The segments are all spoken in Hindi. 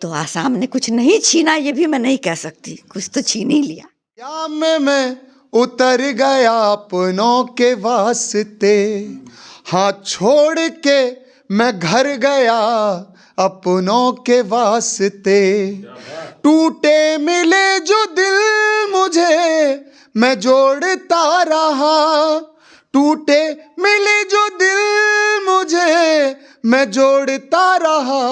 तो आसाम ने कुछ नहीं छीना, ये भी मैं नहीं कह सकती, कुछ तो छीन ही लिया। या मैं उतर गया अपनों के वास्ते, हाथ छोड़ के मैं घर गया अपनों के वास्ते। टूटे मिले जो दिल मुझे मैं जोड़ता रहा, टूटे मिले जो दिल मुझे मैं जोड़ता रहा,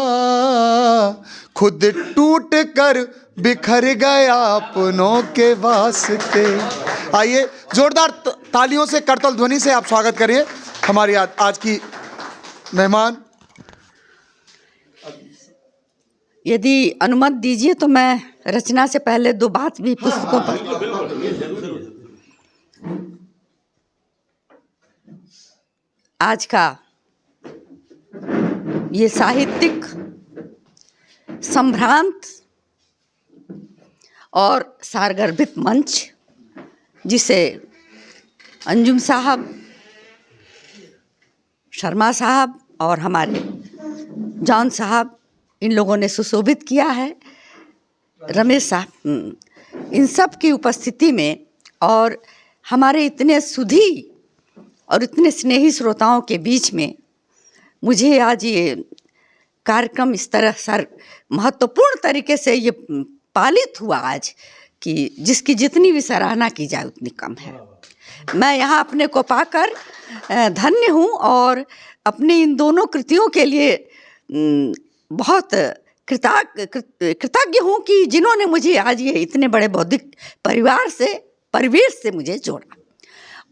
खुद टूट कर बिखर गया अपनों के वास्ते। आइए जोरदार तालियों से, करतल ध्वनि से आप स्वागत करिए हमारी आज की मेहमान। यदि अनुमति दीजिए तो मैं रचना से पहले दो बात भी पुस्तकों पर। आज का ये साहित्यिक संभ्रांत और सारगर्भित मंच, जिसे अंजुम साहब, शर्मा साहब और हमारे जॉन साहब, इन लोगों ने सुशोभित किया है, रमेश साहब, इन सब की उपस्थिति में और हमारे इतने सुधी और इतने स्नेही श्रोताओं के बीच में मुझे आज ये कार्यक्रम इस तरह सर महत्वपूर्ण तरीके से ये पालित हुआ आज कि जिसकी जितनी भी सराहना की जाए उतनी कम है। मैं यहाँ अपने को पाकर धन्य हूँ और अपनी इन दोनों कृतियों के लिए बहुत कृतज्ञ हूँ कि जिन्होंने मुझे आज ये इतने बड़े बौद्धिक परिवेश से मुझे जोड़ा।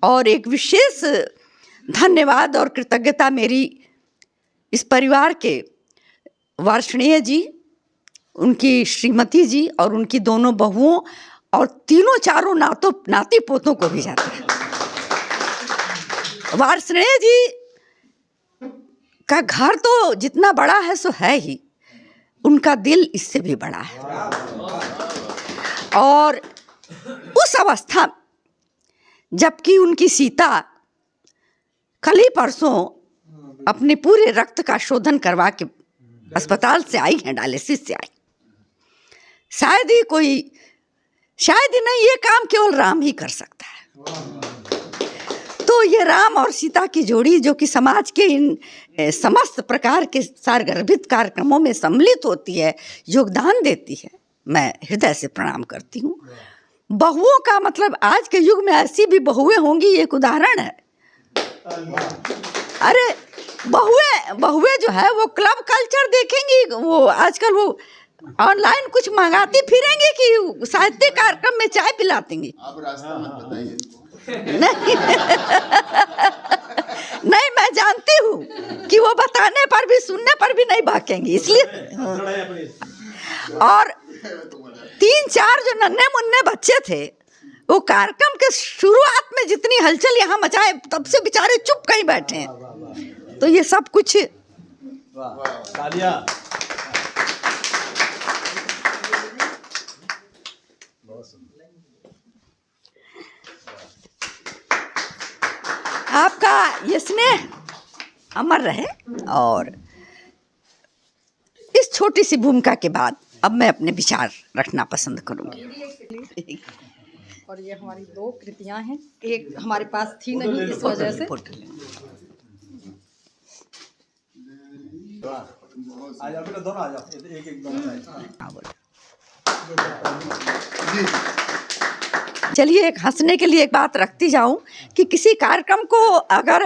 और एक विशेष धन्यवाद और कृतज्ञता मेरी इस परिवार के वार्षणीय जी, उनकी श्रीमती जी और उनकी दोनों बहुओं और तीनों चारों नाती पोतों को भी जाता है। वार्षणीय जी का घर तो जितना बड़ा है सो है ही, उनका दिल इससे भी बड़ा है। और उस अवस्था जबकि उनकी सीता कल ही परसों अपने पूरे रक्त का शोधन करवा के अस्पताल से आई हैं, डायलिसिस से आई। शायद ही नहीं, ये काम केवल राम ही कर सकता है। तो ये राम और सीता की जोड़ी जो कि समाज के इन समस्त प्रकार के सारगर्भित कार्यक्रमों में सम्मिलित होती है, योगदान देती है, मैं हृदय से प्रणाम करती हूँ। बहुओं का मतलब आज के युग में ऐसी भी बहुएं होंगी, एक उदाहरण है। अरे बहुएं जो है वो क्लब कल्चर देखेंगी, वो आजकल वो ऑनलाइन कुछ मंगाती फिरेंगी कि साहित्य कार्यक्रम में चाय पिलातेंगी। आप रास्ता मत बताइए। नहीं नहीं, मैं जानती हूँ कि वो बताने पर भी सुनने पर भी नहीं भागेंगी, इसलिए। और 3-4 जो नन्हे मुन्ने बच्चे थे, वो कार्यक्रम के शुरुआत में जितनी हलचल यहाँ मचाए, तब से बेचारे चुप कहीं बैठे हैं। तो ये सब कुछ आपका ये स्नेह अमर रहे। और इस छोटी सी भूमिका के बाद अब मैं अपने विचार रखना पसंद करूंगी। और ये हमारी 2 कृतियां हैं, एक हमारे पास थी नहीं, इस वजह से। चलिए, एक हंसने के लिए एक बात रखती जाऊं कि किसी कार्यक्रम को अगर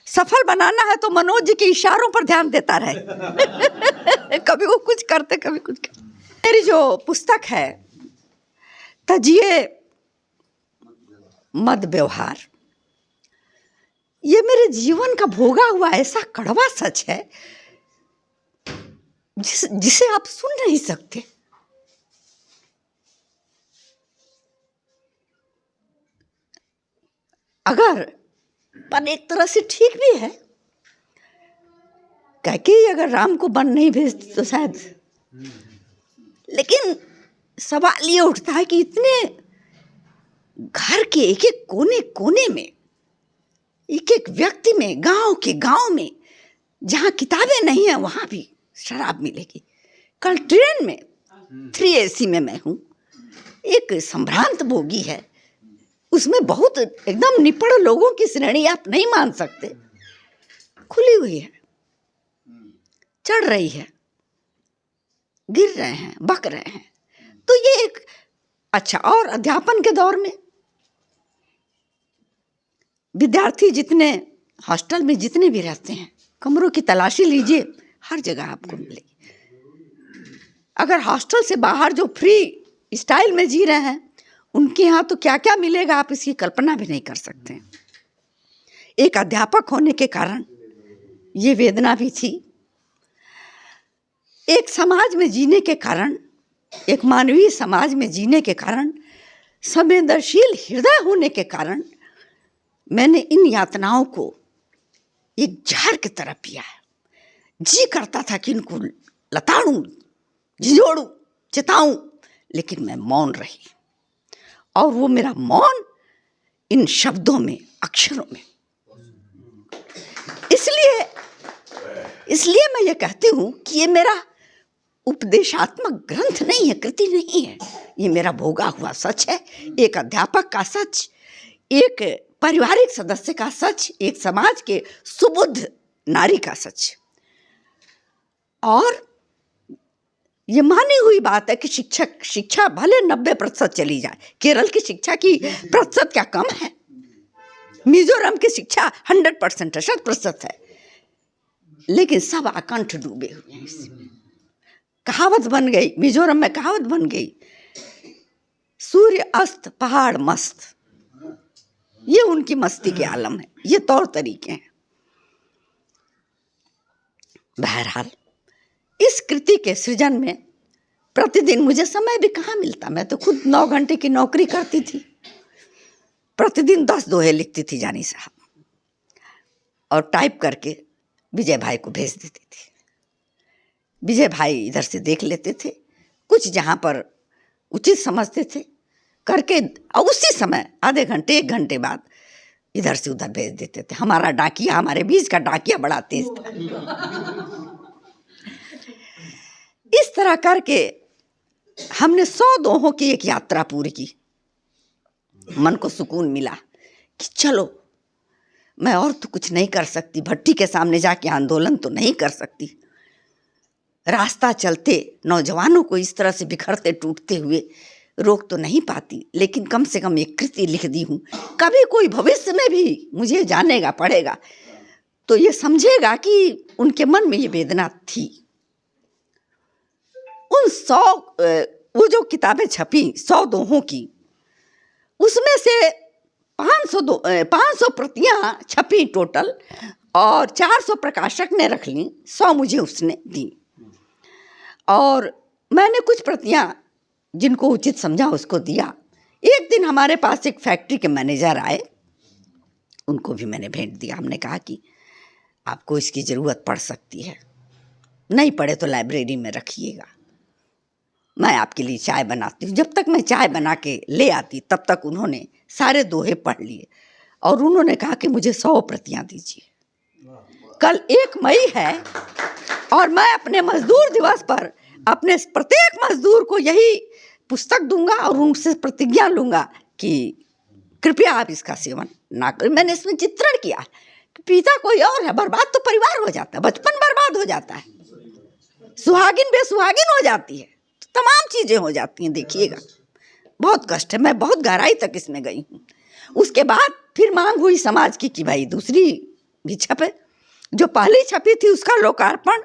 सफल बनाना है तो मनोज जी के इशारों पर ध्यान देता रहे। कभी वो कुछ करते, कभी कुछ करते। मेरी जो पुस्तक है तजिए मद व्यवहार, ये मेरे जीवन का भोगा हुआ ऐसा कड़वा सच है जिसे आप सुन नहीं सकते। अगर पर एक तरह से ठीक भी है, क्योंकि अगर राम को वन नहीं भेजते तो शायद, लेकिन सवाल ये उठता है कि इतने घर के एक एक कोने कोने में, एक एक व्यक्ति में, गांव के गांव में, जहां किताबें नहीं है वहां भी शराब मिलेगी, कल ट्रेन में 3 AC में मैं हूँ, एक संभ्रांत बोगी है, उसमें बहुत एकदम निपड़ लोगों की श्रेणी आप नहीं मान सकते, खुली हुई है, चढ़ रही है, गिर रहे हैं, बक रहे हैं। तो ये एक अच्छा। और अध्यापन के दौर में विद्यार्थी जितने हॉस्टल में जितने भी रहते हैं, कमरों की तलाशी लीजिए, हर जगह आपको मिलेगी। अगर हॉस्टल से बाहर जो फ्री स्टाइल में जी रहे हैं, उनके यहाँ तो क्या क्या मिलेगा आप इसकी कल्पना भी नहीं कर सकते। एक अध्यापक होने के कारण ये वेदना भी थी, एक समाज में जीने के कारण, एक मानवीय समाज में जीने के कारण, संवेदनशील हृदय होने के कारण मैंने इन यातनाओं को एक जहर की तरह पिया है। जी करता था कि इनको लताड़ूं, झिझोड़ूं, चिताऊं, लेकिन मैं मौन रही। और वो मेरा मौन इन शब्दों में, अक्षरों में। इसलिए मैं ये कहती हूँ कि ये मेरा उपदेशात्मक ग्रंथ नहीं है, कृति नहीं है, ये मेरा भोगा हुआ सच है। एक अध्यापक का सच, एक पारिवारिक सदस्य का सच, एक समाज के सुबुद्ध नारी का सच। और ये मानी हुई बात है कि शिक्षा भले 90% चली जाए, केरल की शिक्षा की प्रतिशत क्या कम है, मिजोरम की शिक्षा 100% है, 100% है, लेकिन सब आकंठ डूबे हुए हैं इसमें। कहावत बन गई, मिजोरम में कहावत बन गई, सूर्य अस्त पहाड़ मस्त। ये उनकी मस्ती के आलम है, ये तौर तरीके हैं। बहरहाल इस कृति के सृजन में प्रतिदिन मुझे समय भी कहाँ मिलता। मैं तो खुद 9 घंटे की नौकरी करती थी, प्रतिदिन 10 दोहे लिखती थी जानी साहब, और टाइप करके विजय भाई को भेज देती थी। विजय भाई इधर से देख लेते थे, कुछ जहाँ पर उचित समझते थे करके, और उसी समय आधे घंटे 1 घंटे बाद इधर से उधर भेज देते थे। हमारा डाकिया, हमारे बीच का डाकिया बड़ा तेज था। इस तरह करके हमने 100 दोहों की एक यात्रा पूरी की। मन को सुकून मिला कि चलो, मैं और तो कुछ नहीं कर सकती, भट्टी के सामने जाके आंदोलन तो नहीं कर सकती, रास्ता चलते नौजवानों को इस तरह से बिखरते टूटते हुए रोक तो नहीं पाती, लेकिन कम से कम एक कृति लिख दी हूँ। कभी कोई भविष्य में भी मुझे जानेगा पड़ेगा तो ये समझेगा कि उनके मन में ये वेदना थी। उन 100 वो जो किताबें छपी 100 दोहों की, उसमें से 500 प्रतियां छपी टोटल, और 400 प्रकाशक ने रख ली, 100 मुझे उसने दी। और मैंने कुछ प्रतियां जिनको उचित समझा उसको दिया। एक दिन हमारे पास एक फैक्ट्री के मैनेजर आए, उनको भी मैंने भेंट दिया। हमने कहा कि आपको इसकी ज़रूरत पड़ सकती है, नहीं पड़े तो लाइब्रेरी में रखिएगा, मैं आपके लिए चाय बनाती हूँ। जब तक मैं चाय बना के ले आती तब तक उन्होंने सारे दोहे पढ़ लिए, और उन्होंने कहा कि मुझे 100 प्रतियां दीजिए। कल 1 मई है और मैं अपने मजदूर दिवस पर अपने प्रत्येक मजदूर को यही पुस्तक दूंगा और उनसे प्रतिज्ञा लूँगा कि कृपया आप इसका सेवन ना करें। मैंने इसमें चित्रण किया कि पिता कोई और है, बर्बाद तो परिवार हो जाता है, बचपन बर्बाद हो जाता है, सुहागिन बेसुहागिन हो जाती है, तो तमाम चीज़ें हो जाती हैं। देखिएगा, बहुत कष्ट है। मैं बहुत गहराई तक इसमें गई हूँ। उसके बाद फिर मांग हुई समाज की कि भाई दूसरी भी छपे। जो पहली छपी थी उसका लोकार्पण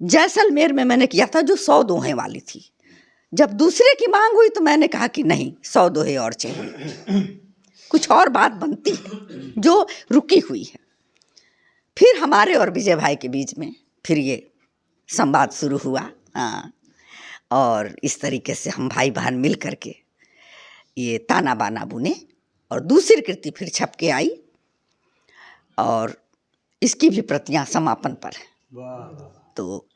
जैसलमेर में मैंने किया था, जो 100 दोहे वाली थी। जब दूसरे की मांग हुई तो मैंने कहा कि नहीं, 100 दोहे और चाहिए, कुछ और बात बनती है जो रुकी हुई है। फिर हमारे और विजय भाई के बीच में फिर ये संवाद शुरू हुआ। हाँ, और इस तरीके से हम भाई बहन मिल करके ये ताना बाना बुने, और दूसरी कृति फिर छप के आई, और इसकी भी प्रतियां समापन पर है। तो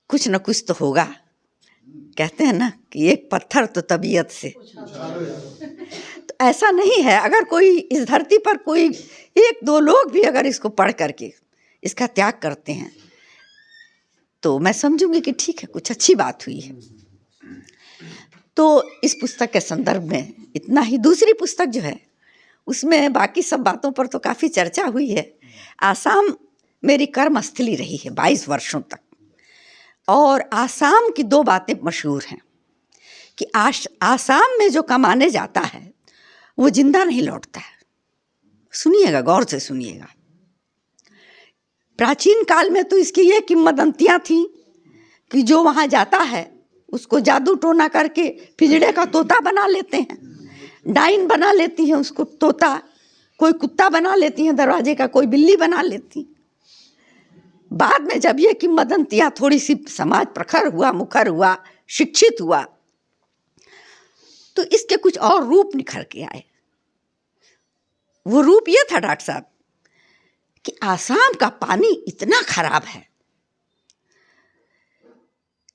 कुछ न कुछ तो होगा। कहते हैं ना कि एक पत्थर तो तबीयत से, तो ऐसा नहीं है। अगर कोई इस धरती पर कोई 1-2 लोग भी अगर इसको पढ़ करके इसका त्याग करते हैं तो मैं समझूंगी कि ठीक है, कुछ अच्छी बात हुई है। तो इस पुस्तक के संदर्भ में इतना ही। दूसरी पुस्तक जो है उसमें बाकी सब बातों पर तो काफ़ी चर्चा हुई है। आसाम मेरी कर्मस्थली रही है 22 वर्षों तक, और आसाम की 2 बातें मशहूर हैं कि आसाम में जो कमाने जाता है वो जिंदा नहीं लौटता है। सुनिएगा, गौर से सुनिएगा। प्राचीन काल में तो इसकी ये किंवदंतियाँ थीं कि जो वहाँ जाता है उसको जादू टोना करके पिंजड़े का तोता बना लेते हैं, डाइन बना लेती हैं उसको तोता, कोई कुत्ता बना लेती हैं दरवाजे का, कोई बिल्ली बना लेती। बाद में जब ये किंवदंतियाँ थोड़ी सी समाज प्रखर हुआ, मुखर हुआ, शिक्षित हुआ, तो इसके कुछ और रूप निखर के आए। वो रूप ये था डॉक्टर साहब कि आसाम का पानी इतना खराब है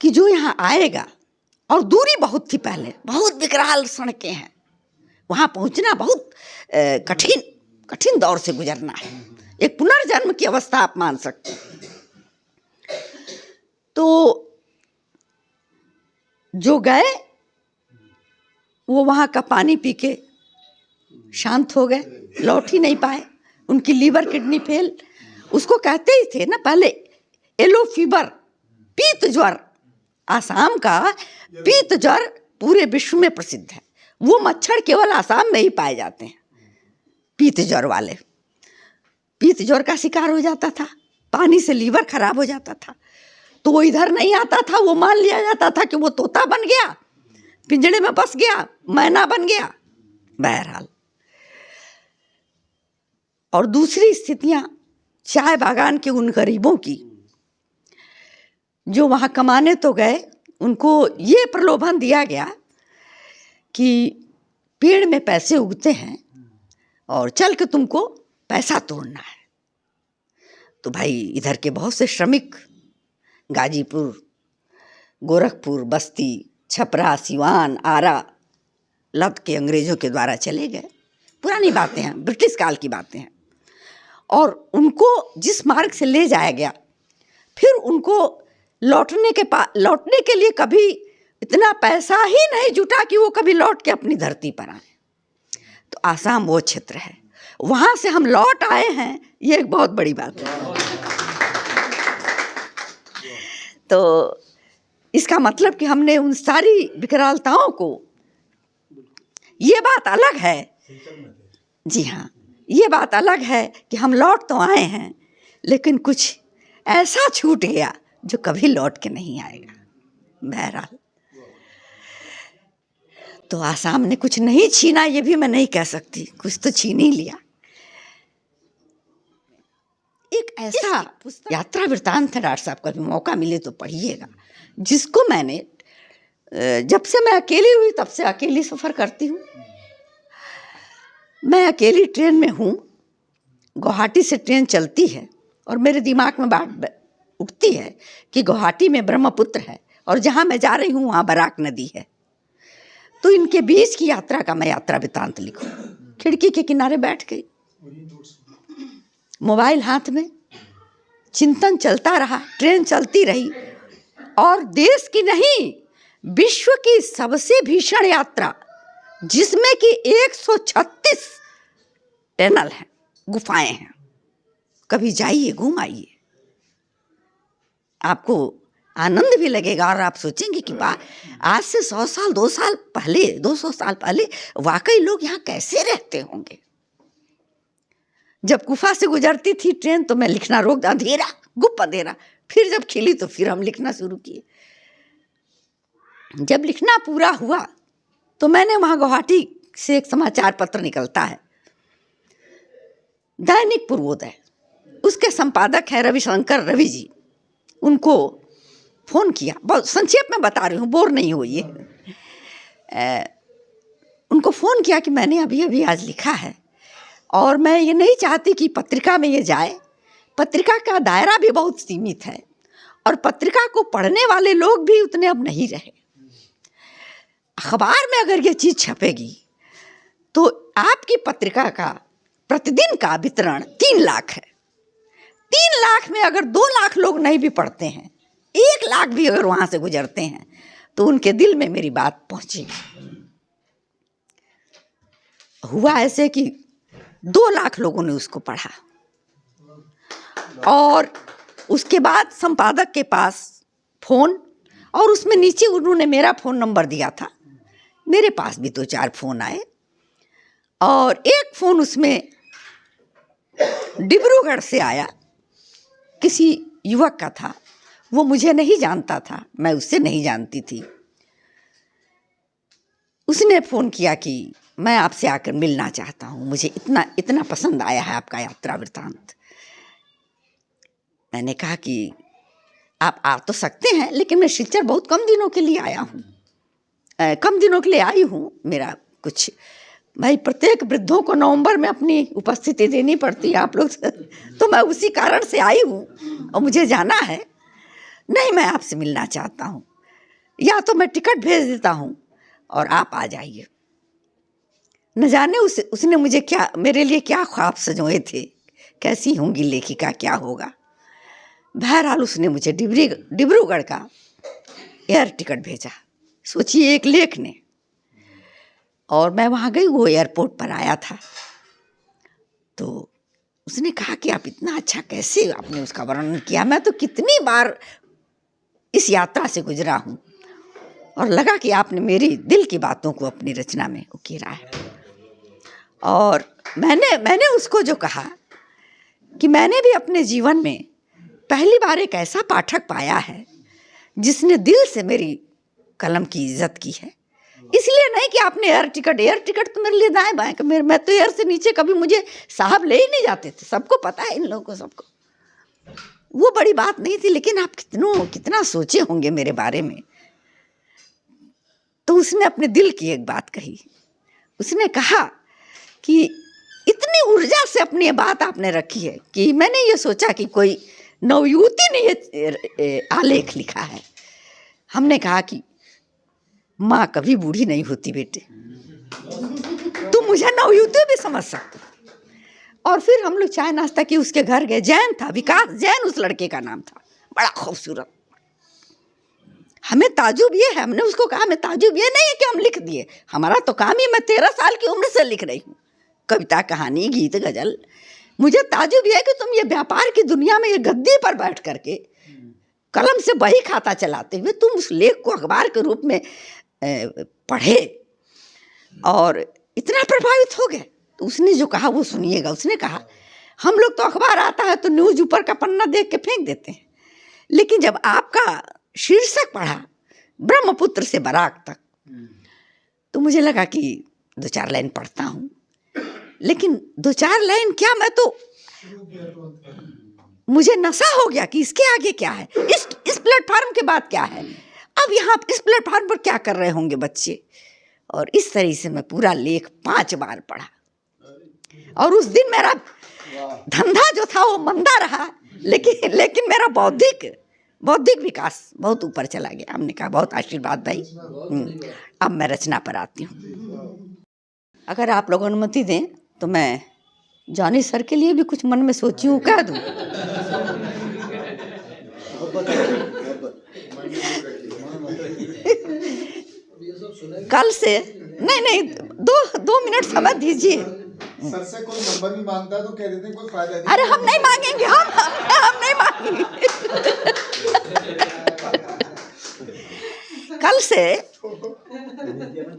कि जो यहाँ आएगा, और दूरी बहुत थी पहले, बहुत विकराल सड़कें हैं, वहाँ पहुँचना बहुत कठिन दौर से गुजरना है, एक पुनर्जन्म की अवस्था आप मान सकते हैं। तो जो गए वो वहाँ का पानी पी के शांत हो गए, लौट ही नहीं पाए, उनकी लीवर किडनी फेल। उसको कहते ही थे ना पहले येलो फीवर, पीत ज्वर। आसाम का पीत ज्वर पूरे विश्व में प्रसिद्ध है। वो मच्छर केवल आसाम में ही पाए जाते हैं, पीत ज्वर वाले। पीत ज्वर का शिकार हो जाता था, पानी से लीवर खराब हो जाता था, तो वो इधर नहीं आता था। वो मान लिया जाता था कि वो तोता बन गया, पिंजड़े में बस गया, मैना बन गया, बहरहाल। और दूसरी स्थितियाँ चाय बागान के उन गरीबों की जो वहाँ कमाने तो गए, उनको ये प्रलोभन दिया गया कि पेड़ में पैसे उगते हैं और चल के तुमको पैसा तोड़ना है। तो भाई इधर के बहुत से श्रमिक गाजीपुर, गोरखपुर, बस्ती, छपरा, सिवान, आरा लद के अंग्रेज़ों के द्वारा चले गए। पुरानी बातें हैं, ब्रिटिश काल की बातें हैं। और उनको जिस मार्ग से ले जाया गया, फिर उनको लौटने के लिए कभी इतना पैसा ही नहीं जुटा कि वो कभी लौट के अपनी धरती पर आए। तो आसाम वो क्षेत्र है, वहाँ से हम लौट आए हैं, ये एक बहुत बड़ी बात है। तो इसका मतलब कि हमने उन सारी विकरालताओं को, ये बात अलग है, जी हाँ, ये बात अलग है कि हम लौट तो आए हैं, लेकिन कुछ ऐसा छूट गया जो कभी लौट के नहीं आएगा। बहरहाल तो आसाम ने कुछ नहीं छीना, ये भी मैं नहीं कह सकती, कुछ तो छीन ही लिया। एक ऐसा यात्रा वृत्तांत है डॉक्टर साहब, कभी मौका मिले तो पढ़िएगा, जिसको मैंने जब से मैं अकेली हुई तब से अकेली सफ़र करती हूँ। मैं अकेली ट्रेन में हूँ, गुवाहाटी से ट्रेन चलती है और मेरे दिमाग में बात उठती है कि गुवाहाटी में ब्रह्मपुत्र है और जहाँ मैं जा रही हूँ वहाँ बराक नदी है। तो इनके बीच की यात्रा का मैं यात्रा वृत्तांत लिखूँ। खिड़की के किनारे बैठ गई, मोबाइल हाथ में, चिंतन चलता रहा, ट्रेन चलती रही, और देश की नहीं विश्व की सबसे भीषण यात्रा, जिसमें कि 136 टनल हैं, गुफाएं हैं। कभी जाइए, घूम आइए, आपको आनंद भी लगेगा और आप सोचेंगे कि आज से 100 साल 200 साल पहले वाकई लोग यहाँ कैसे रहते होंगे। जब गुफा से गुजरती थी ट्रेन तो मैं लिखना रोक, अंधेरा, गुप्त अंधेरा। फिर जब खिली तो फिर हम लिखना शुरू किए। जब लिखना पूरा हुआ तो मैंने वहाँ गुवाहाटी से एक समाचार पत्र निकलता है, दैनिक पूर्वोदय, उसके संपादक है रविशंकर रवि जी। उनको फ़ोन किया, बहुत संक्षेप में बता रही हूँ, बोर नहीं होइए। उनको फ़ोन किया कि मैंने अभी अभी आज लिखा है और मैं ये नहीं चाहती कि पत्रिका में ये जाए। पत्रिका का दायरा भी बहुत सीमित है और पत्रिका को पढ़ने वाले लोग भी उतने अब नहीं रहे। अखबार में अगर ये चीज़ छपेगी तो आपकी पत्रिका का प्रतिदिन का वितरण 3 लाख है। 3 लाख में अगर 2 लाख लोग नहीं भी पढ़ते हैं 1 लाख भी अगर वहाँ से गुजरते हैं तो उनके दिल में मेरी बात पहुँचेगी। हुआ ऐसे कि 2 लाख लोगों ने उसको पढ़ा और उसके बाद संपादक के पास फ़ोन, और उसमें नीचे उन्होंने मेरा फ़ोन नंबर दिया था। मेरे पास भी 2-4 फ़ोन आए और एक फ़ोन उसमें डिब्रूगढ़ से आया, किसी युवक का था। वो मुझे नहीं जानता था, मैं उससे नहीं जानती थी। उसने फ़ोन किया कि मैं आपसे आकर मिलना चाहता हूँ, मुझे इतना इतना पसंद आया है आपका यात्रा वृत्तांत। मैंने कहा कि आप आ तो सकते हैं, लेकिन मैं शिलचर बहुत कम दिनों के लिए आया हूँ, कम दिनों के लिए आई हूँ। मेरा कुछ भाई प्रत्येक वृद्धों को नवंबर में अपनी उपस्थिति देनी पड़ती है आप लोग से, तो मैं उसी कारण से आई हूँ और मुझे जाना है। नहीं, मैं आपसे मिलना चाहता हूँ, या तो मैं टिकट भेज देता हूँ और आप आ जाइए। न जाने उसने मुझे क्या, मेरे लिए क्या ख्वाब सजोए थे, कैसी होंगी लेखिका, क्या होगा। बहरहाल उसने मुझे डिब्रूगढ़ का एयर टिकट भेजा, सोचिए एक लेख ने। और मैं वहाँ गई, वो एयरपोर्ट पर आया था, तो उसने कहा कि आप इतना अच्छा कैसे आपने उसका वर्णन किया, मैं तो कितनी बार इस यात्रा से गुजरा हूँ, और लगा कि आपने मेरी दिल की बातों को अपनी रचना में उकेरा है। और मैंने उसको जो कहा कि मैंने भी अपने जीवन में पहली बार एक ऐसा पाठक पाया है जिसने दिल से मेरी कलम की इज्जत की है। इसलिए नहीं कि आपने एयर टिकट तो मेरे लिए दाएं बाएं, मैं तो एयर से नीचे कभी मुझे साहब ले ही नहीं जाते थे, सबको पता है इन लोगों को, सबको वो बड़ी बात नहीं थी। लेकिन आप कितना सोचे होंगे मेरे बारे में। तो उसने अपने दिल की एक बात कही। उसने कहा कि इतनी ऊर्जा से अपनी ये बात आपने रखी है कि मैंने ये सोचा कि कोई नवयुवती ने ये आलेख लिखा है। हमने कहा कि माँ कभी बूढ़ी नहीं होती बेटे, तुम मुझे नवयुवती भी समझ सकते। और फिर हम लोग चाय नाश्ता की, उसके घर गए। जैन था, विकास जैन उस लड़के का नाम था, बड़ा खूबसूरत। हमें ताजुब ये है, हमने उसको कहा, हमें ताजुब ये नहीं है कि हम लिख दिए, हमारा तो काम ही, मैं 13 साल की उम्र से लिख रही हूँ कविता, कहानी, गीत, गजल। मुझे ताजुब ये है कि तुम ये व्यापार की दुनिया में ये गद्दी पर बैठ करके कलम से बही खाता चलाते हुए तुम उस लेख को अखबार के रूप में पढ़े और इतना प्रभावित हो गए। तो उसने जो कहा वो सुनिएगा। उसने कहा, हम लोग तो अखबार आता है तो न्यूज़ ऊपर का पन्ना देख के फेंक देते हैं, लेकिन जब आपका शीर्षक पढ़ा ब्रह्मपुत्र से बराक तक, तो मुझे लगा कि 2-4 लाइन पढ़ता हूँ। लेकिन 2-4 लाइन क्या, मैं तो मुझे नशा हो गया कि इसके आगे क्या है, इस प्लेटफार्म के बाद क्या है, अब यहाँ इस प्लेटफार्म पर क्या कर रहे होंगे बच्चे। और इस तरह से मैं पूरा लेख 5 बार पढ़ा। और उस दिन मेरा धंधा जो था वो मंदा रहा, लेकिन मेरा बौद्धिक विकास बहुत ऊपर चला गया। हमने कहा बहुत आशीर्वाद भाई। अब मैं रचना पर आती हूँ। अगर आप लोग अनुमति दें तो मैं जॉनी सर के लिए भी कुछ मन में सोची हूँ, कह दूँ। कल से नहीं 2 मिनट समय दीजिए। सर से कोई नंबर भी मांगता है तो कह देते हैं कोई फायदा नहीं। अरे हम नहीं मांगेंगे, हम नहीं मांगेंगे। कल से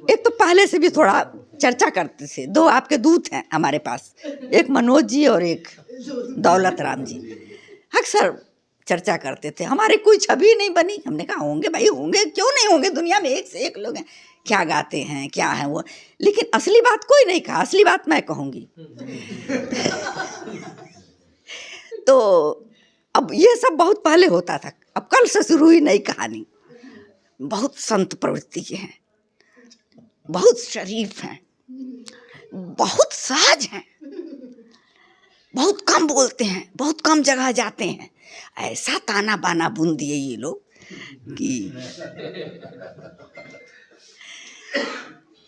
एक तो पहले से भी थोड़ा चर्चा करते थे। 2 आपके दूत हैं हमारे पास, एक मनोज जी और एक दौलत राम जी। अक्सर चर्चा करते थे, हमारे कोई छवि नहीं बनी। हमने कहा होंगे भाई, होंगे, क्यों नहीं होंगे, दुनिया में एक से एक लोग हैं, क्या गाते हैं, क्या है वो। लेकिन असली बात कोई नहीं कहा, असली बात मैं कहूँगी। तो अब ये सब बहुत पहले होता था, अब कल से शुरू हुई नई कहानी। बहुत संत प्रवृत्ति के हैं, बहुत शरीफ हैं, बहुत सहज हैं, बहुत कम बोलते हैं, बहुत कम जगह जाते हैं। ऐसा ताना बाना बुन दिए ये लोग कि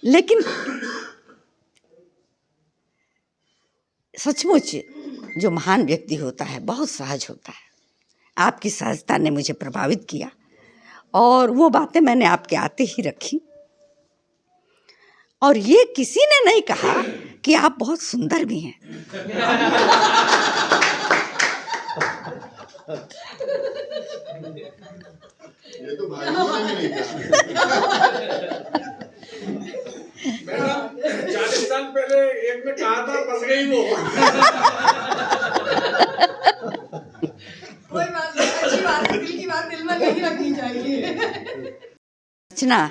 लेकिन सचमुच जो महान व्यक्ति होता है बहुत सहज होता है, आपकी सहजता ने मुझे प्रभावित किया और वो बातें मैंने आपके आते ही रखी। और ये किसी ने नहीं कहा कि आप बहुत सुंदर भी हैं। ये तो भाई ने भी नहीं कहा। मैडम 40 साल पहले एक ने कहा था, फंस गई वो। कोई बात नहीं, अच्छी बात है, दिल की बात दिल में नहीं रखनी चाहिए। रचना,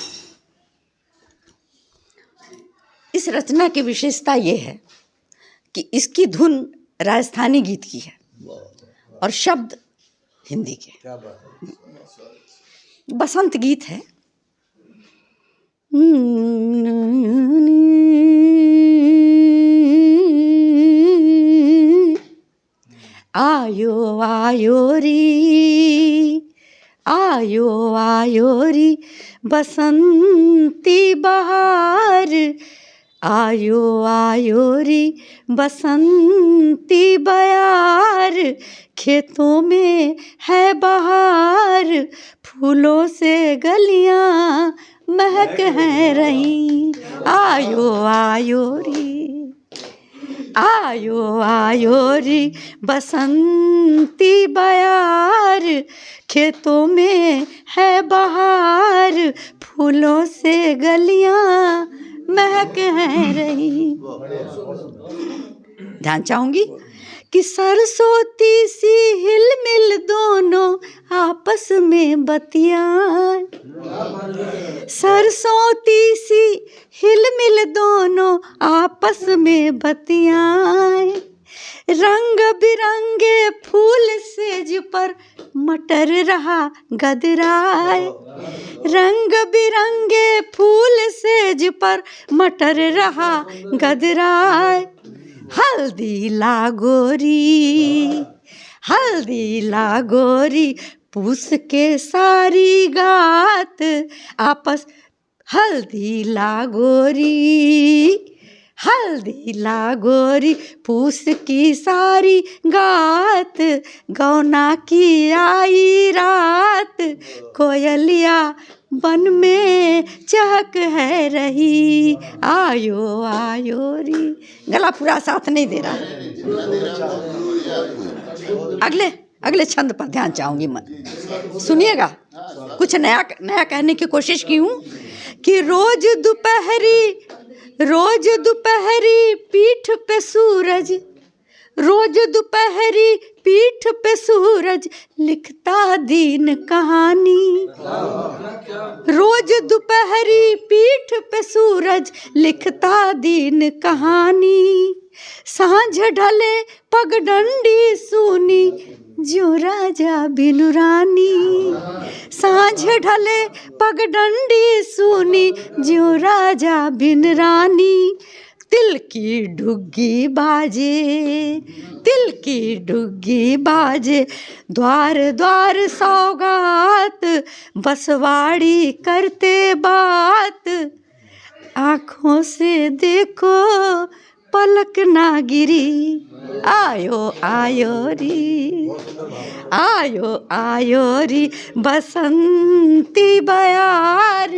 इस रचना की विशेषता ये है कि इसकी धुन राजस्थानी गीत की है और शब्द हिंदी के। बसंत गीत है। आयो आयो री, आयो आयो री बसंती बहार, आयो आयो री बसंती बयार, खेतों में है बहार, फूलों से गलियां महक हैं रही। आयो आयो री, आयो आयो री बसंती बयार, खेतों में है बहार, फूलों से गलियां महक हैं रही। ध्यान चाहूंगी कि सरसों तीसी हिल मिल दोनों आपस में बतियाएं, सरसों तीसी हिल मिल दोनों आपस में बतियाएं, रंग बिरंगे फूल सेज पर मटर रहा गदराए, रंग बिरंगे फूल सेज पर मटर रहा गदराए, हल्दी लागोरी, हल्दी लागोरी पूस के सारी गात आपस, हल्दी लागोरी, हल्दी लागोरी पूस की सारी गात, गौना की आई रात, कोयलिया बन में चहक है रही। आयो आयो री। गला पूरा साथ नहीं दे रहा। अगले छंद पर ध्यान चाहूंगी मैं, सुनिएगा। कुछ नया नया कहने की कोशिश की हूँ कि रोज दोपहरी पीठ पे सूरज, रोज दोपहरी पीठ पे सूरज लिखता दीन कहानी, रोज दोपहरी पीठ पे सूरज लिखता दीन कहानी, सांझ ढले पगडंडी सूनी ज्यों राजा बिनु रानी, सांझ ढले पगडंडी सूनी ज्यों राजा बिन रानी, तिल की डुग्गी बाजे, तिल की डुग्गी बाजे, द्वार द्वार सौगात, बसवाड़ी करते बात, आँखों से देखो पलक ना गिरी। आयो आयो री, आयो आयो री बसंती बयार,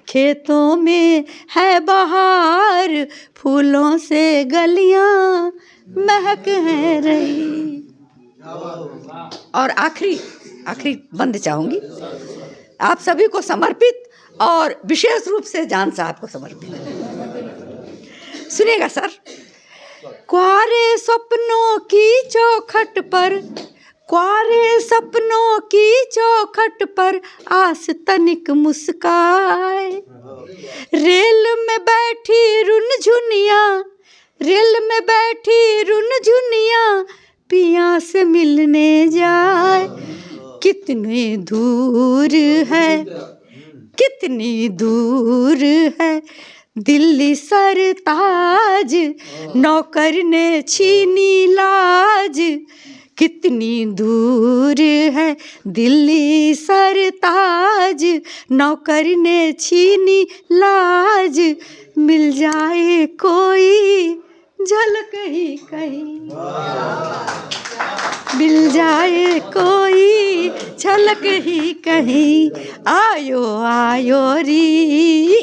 खेतों में है बहार, फूलों से गलियां महक हैं रही। और आखिरी बंद चाहूंगी आप सभी को समर्पित, और विशेष रूप से जान साहब को समर्पित। सुनिएगा सर। क्वारे सपनों की चौखट पर, क्वारे सपनों की चौखट पर आस तनिक मुस्काए, रेल में बैठी रुनझुनिया, रेल में बैठी रुनझुनिया पिया से मिलने जाए, कितनी दूर है, कितनी दूर है दिल्ली सरताज, नौकर ने छीनी लाज, कितनी दूर है दिल्ली सरताज, नौकर ने छीनी लाज, मिल जाए कोई झलक ही कहीं। मिल जाए कोई झलक ही कहीं, आयो आयो री,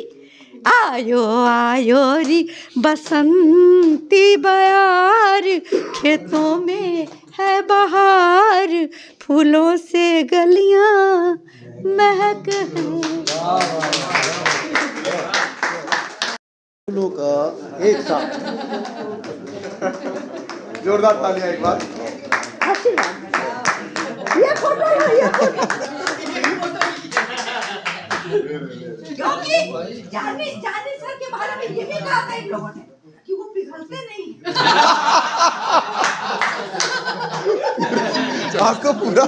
आयो आयो री बसंती बयार, खेतों में है बहार, फूलों से गलियां महक है। फूलों का एक साथ जोरदार तालियां एक बार। ये फोटो है, ये फोटो। क्योंकि जानी सर के बारे में ये भी कहा था इन लोगों ने कि वो पिघलते नहीं। आपको पूरा